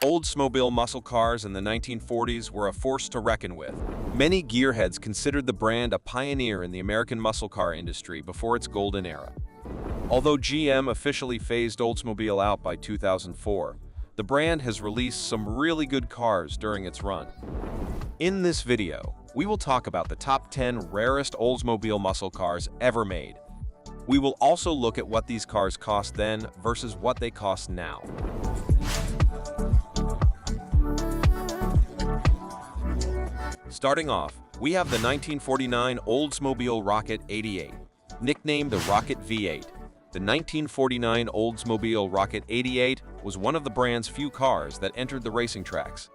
Oldsmobile muscle cars in the 1940s were a force to reckon with. Many gearheads considered the brand a pioneer in the American muscle car industry before its golden era. Although GM officially phased Oldsmobile out by 2004, the brand has released some really good cars during its run. In this video, we will talk about the top 10 rarest Oldsmobile muscle cars ever made. We will also look at what these cars cost then versus what they cost now. Starting off, we have the 1949 Oldsmobile Rocket 88, nicknamed the Rocket V8. The 1949 Oldsmobile Rocket 88 was one of the brand's few cars that entered the racing tracks.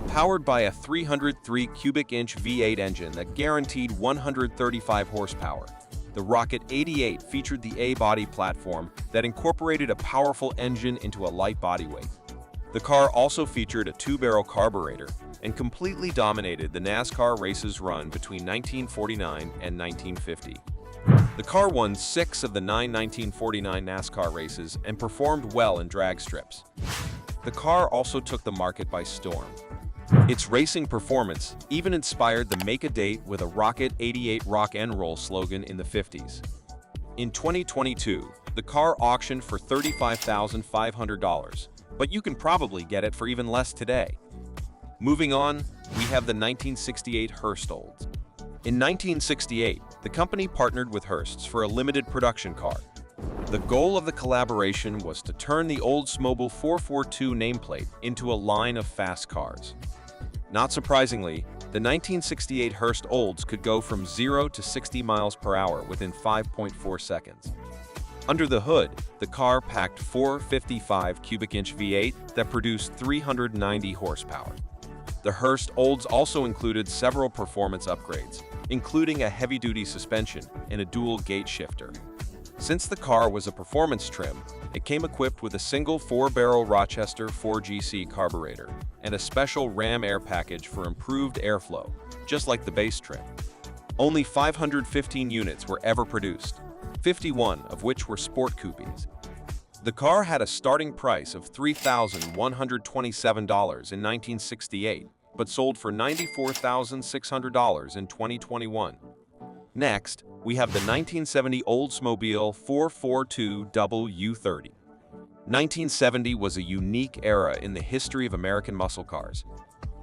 Powered by a 303 cubic inch V8 engine that guaranteed 135 horsepower, the Rocket 88 featured the A-body platform that incorporated a powerful engine into a light body weight. The car also featured a two-barrel carburetor and completely dominated the NASCAR races run between 1949 and 1950. The car won 6 of the 9 1949 NASCAR races and performed well in drag strips. The car also took the market by storm. Its racing performance even inspired the Make a Date with a Rocket 88 Rock and Roll slogan in the 50s. In 2022, the car auctioned for $35,500, but you can probably get it for even less today. Moving on, we have the 1968 Rarest Olds. In 1968, the company partnered with Hearst's for a limited production car. The goal of the collaboration was to turn the Oldsmobile 442 nameplate into a line of fast cars. Not surprisingly, the 1968 Rarest Olds could go from 0 to 60 miles per hour within 5.4 seconds. Under the hood, the car packed 455 cubic inch V8 that produced 390 horsepower. The Rarest Olds also included several performance upgrades, including a heavy-duty suspension and a dual gate shifter. Since the car was a performance trim, it came equipped with a single 4-barrel Rochester 4GC carburetor and a special Ram air package for improved airflow, just like the base trim. Only 515 units were ever produced, 51 of which were sport coupes. The car had a starting price of $3,127 in 1968, but sold for $94,600 in 2021. Next, we have the 1970 Oldsmobile 442 W30. 1970 was a unique era in the history of American muscle cars.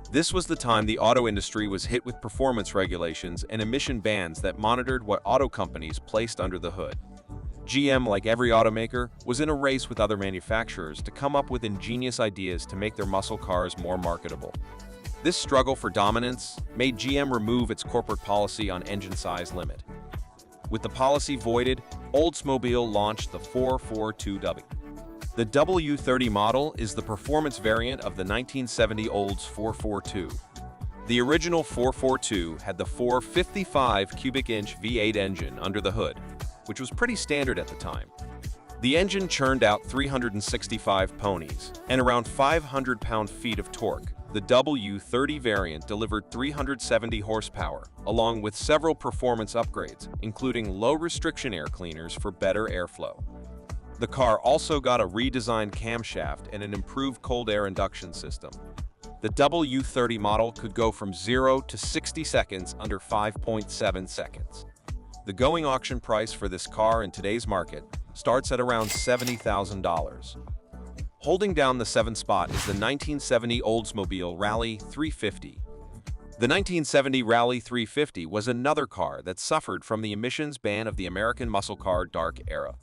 This was the time the auto industry was hit with performance regulations and emission bans that monitored what auto companies placed under the hood. GM, like every automaker, was in a race with other manufacturers to come up with ingenious ideas to make their muscle cars more marketable. This struggle for dominance made GM remove its corporate policy on engine size limit. With the policy voided, Oldsmobile launched the 442W. The W30 model is the performance variant of the 1970 Olds 442. The original 442 had the 455 cubic inch V8 engine under the hood, which was pretty standard at the time. The engine churned out 365 ponies and around 500 pound-feet of torque. The W30 variant delivered 370 horsepower, along with several performance upgrades, including low-restriction air cleaners for better airflow. The car also got a redesigned camshaft and an improved cold air induction system. The W30 model could go from 0 to 60 seconds under 5.7 seconds. The going auction price for this car in today's market starts at around $70,000. Holding down the 7th spot is the 1970 Oldsmobile Rally 350. The 1970 Rally 350 was another car that suffered from the emissions ban of the American muscle car dark era.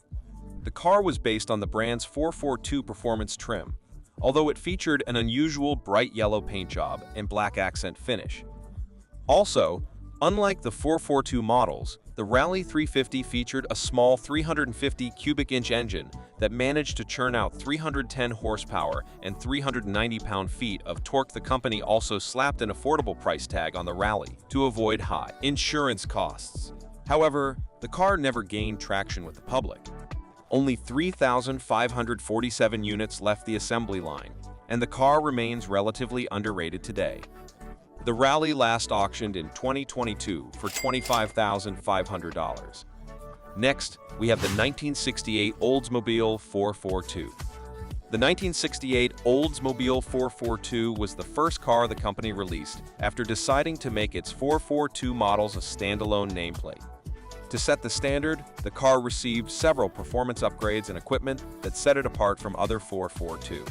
The car was based on the brand's 442 performance trim, although it featured an unusual bright yellow paint job and black accent finish. Also, unlike the 442 models, the Rally 350 featured a small 350 cubic inch engine that managed to churn out 310 horsepower and 390 pound-feet of torque. The company also slapped an affordable price tag on the Rally to avoid high insurance costs. However, the car never gained traction with the public. Only 3,547 units left the assembly line, and the car remains relatively underrated today. The Rally last auctioned in 2022 for $25,500. Next, we have the 1968 Oldsmobile 442. The The 1968 Oldsmobile 442 was the first car the company released after deciding to make its 442 models a standalone nameplate. To set the standard, the car received several performance upgrades and equipment that set it apart from other 442.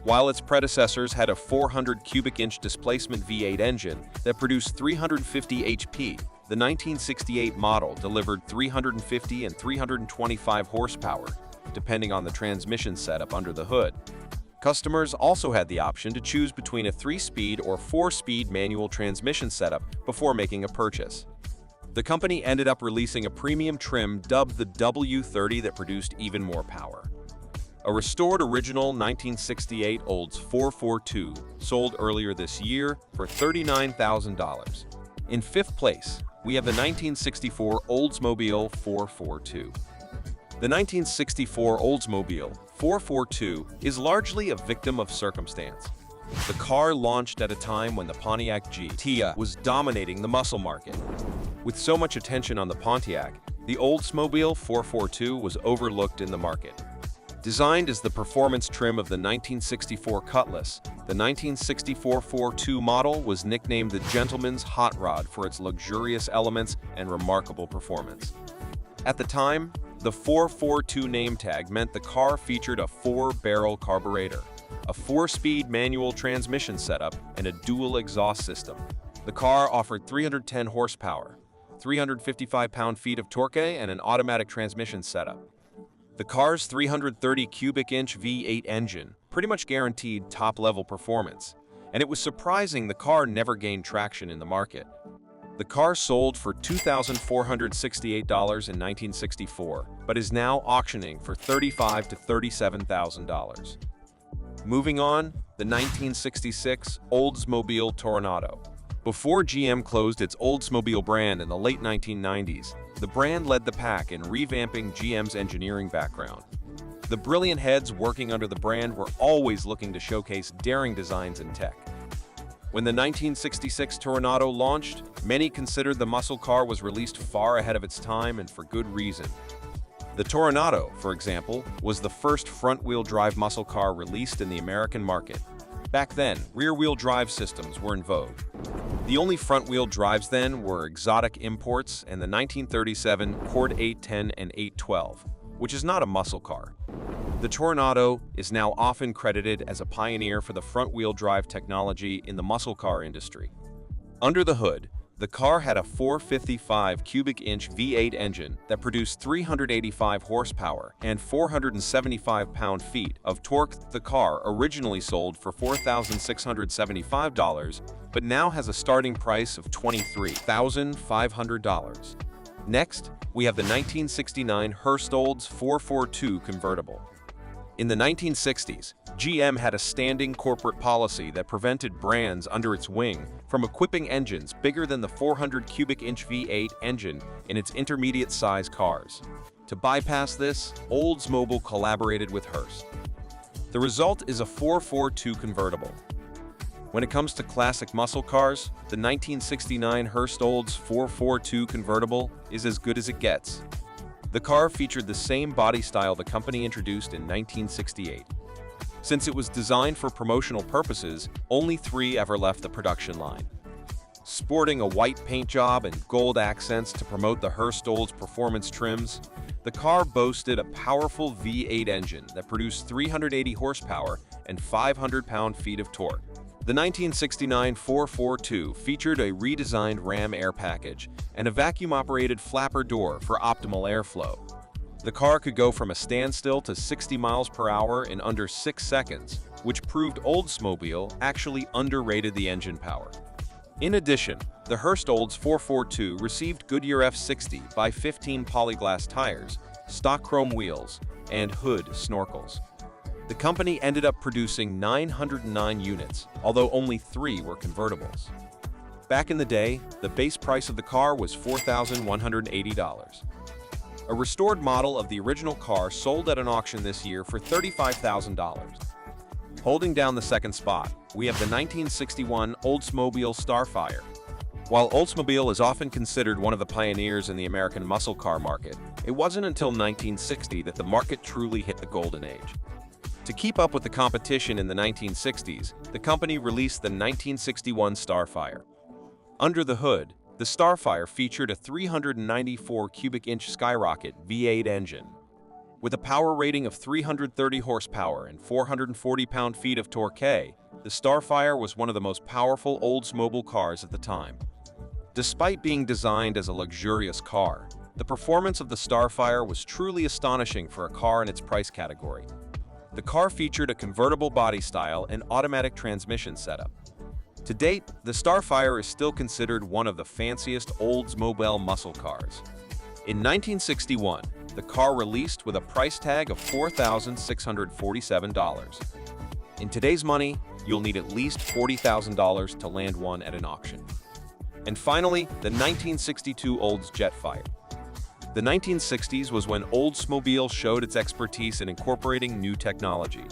While its predecessors had a 400 cubic inch displacement V8 engine that produced 350 HP, the 1968 model delivered 350 and 325 horsepower, depending on the transmission setup under the hood. Customers also had the option to choose between a 3-speed or 4-speed manual transmission setup before making a purchase. The company ended up releasing a premium trim dubbed the W30 that produced even more power. A restored original 1968 Olds 442 sold earlier this year for $39,000. In fifth place, we have the 1964 Oldsmobile 442. The 1964 Oldsmobile 442 is largely a victim of circumstance. The car launched at a time when the Pontiac GT was dominating the muscle market. With so much attention on the Pontiac, the Oldsmobile 442 was overlooked in the market. Designed as the performance trim of the 1964 Cutlass, the 1964 442 model was nicknamed the Gentleman's Hot Rod for its luxurious elements and remarkable performance. At the time, the 442 name tag meant the car featured a 4-barrel carburetor, a 4-speed manual transmission setup, and a dual exhaust system. The car offered 310 horsepower, 355 pound-feet of torque, and an automatic transmission setup. The car's 330 cubic inch V8 engine pretty much guaranteed top-level performance, and it was surprising the car never gained traction in the market. The car sold for $2,468 in 1964, but is now auctioning for $35,000 to $37,000. Moving on, the 1966 Oldsmobile Toronado. Before GM closed its Oldsmobile brand in the late 1990s, the brand led the pack in revamping GM's engineering background. The brilliant heads working under the brand were always looking to showcase daring designs and tech. When the 1966 Toronado launched, many considered the muscle car was released far ahead of its time, and for good reason. The Toronado, for example, was the first front-wheel drive muscle car released in the American market. Back then, rear-wheel drive systems were in vogue. The only front-wheel drives then were exotic imports and the 1937 Cord 810 and 812, which is not a muscle car. The Toronado is now often credited as a pioneer for the front-wheel drive technology in the muscle car industry. Under the hood, the car had a 455 cubic inch V8 engine that produced 385 horsepower and 475 pound-feet of torque. The car originally sold for $4,675, but now has a starting price of $23,500. Next, we have the 1969 Rarest Olds 442 convertible. In the 1960s, GM had a standing corporate policy that prevented brands under its wing from equipping engines bigger than the 400 cubic inch V8 engine in its intermediate-size cars. To bypass this, Oldsmobile collaborated with Rarest. The result is a 442 convertible. When it comes to classic muscle cars, the 1969 Rarest Olds 442 convertible is as good as it gets. The car featured the same body style the company introduced in 1968. Since it was designed for promotional purposes, only 3 ever left the production line. Sporting a white paint job and gold accents to promote the Rarest Olds performance trims, the car boasted a powerful V8 engine that produced 380 horsepower and 500 pound-feet of torque. The 1969 442 featured a redesigned Ram air package and a vacuum-operated flapper door for optimal airflow. The car could go from a standstill to 60 miles per hour in under 6 seconds, which proved Oldsmobile actually underrated the engine power. In addition, the Rarest Olds 442 received Goodyear F60 by 15 polyglass tires, stock chrome wheels, and hood snorkels. The company ended up producing 909 units, although only 3 were convertibles. Back in the day, the base price of the car was $4,180. A restored model of the original car sold at an auction this year for $35,000. Holding down the second spot, we have the 1961 Oldsmobile Starfire. While Oldsmobile is often considered one of the pioneers in the American muscle car market, it wasn't until 1960 that the market truly hit the golden age. To keep up with the competition in the 1960s, the company released the 1961 Starfire. Under the hood, the Starfire featured a 394 cubic inch Skyrocket V8 engine. With a power rating of 330 horsepower and 440 pound-feet of torque, the Starfire was one of the most powerful Oldsmobile cars at the time. Despite being designed as a luxurious car, the performance of the Starfire was truly astonishing for a car in its price category. The car featured a convertible body style and automatic transmission setup. To date, the Starfire is still considered one of the fanciest Oldsmobile muscle cars. In 1961, the car released with a price tag of $4,647. In today's money, you'll need at least $40,000 to land one at an auction. And finally, the 1962 Olds Jetfire. The 1960s was when Oldsmobile showed its expertise in incorporating new technology.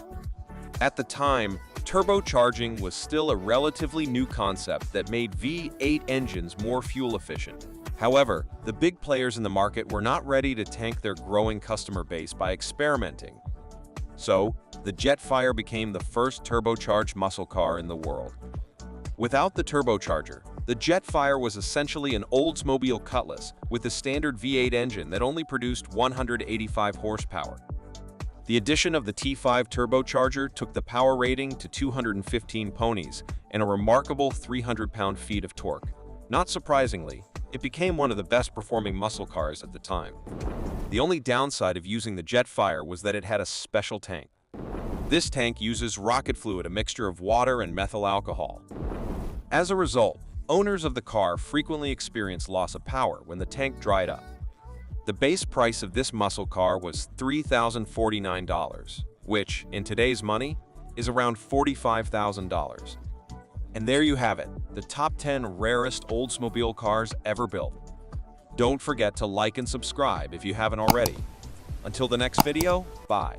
At the time, turbocharging was still a relatively new concept that made V8 engines more fuel efficient. However, the big players in the market were not ready to tank their growing customer base by experimenting. So, the Jetfire became the first turbocharged muscle car in the world. Without the turbocharger, the Jetfire was essentially an Oldsmobile Cutlass with a standard V8 engine that only produced 185 horsepower. The addition of the T5 turbocharger took the power rating to 215 ponies and a remarkable 300 pound-feet of torque. Not surprisingly, it became one of the best-performing muscle cars at the time. The only downside of using the Jetfire was that it had a special tank. This tank uses rocket fluid, a mixture of water and methyl alcohol. As a result, owners of the car frequently experience loss of power when the tank dried up. The base price of this muscle car was $3,049, which, in today's money, is around $45,000. And there you have it, the top 10 rarest Oldsmobile cars ever built. Don't forget to like and subscribe if you haven't already. Until the next video, bye.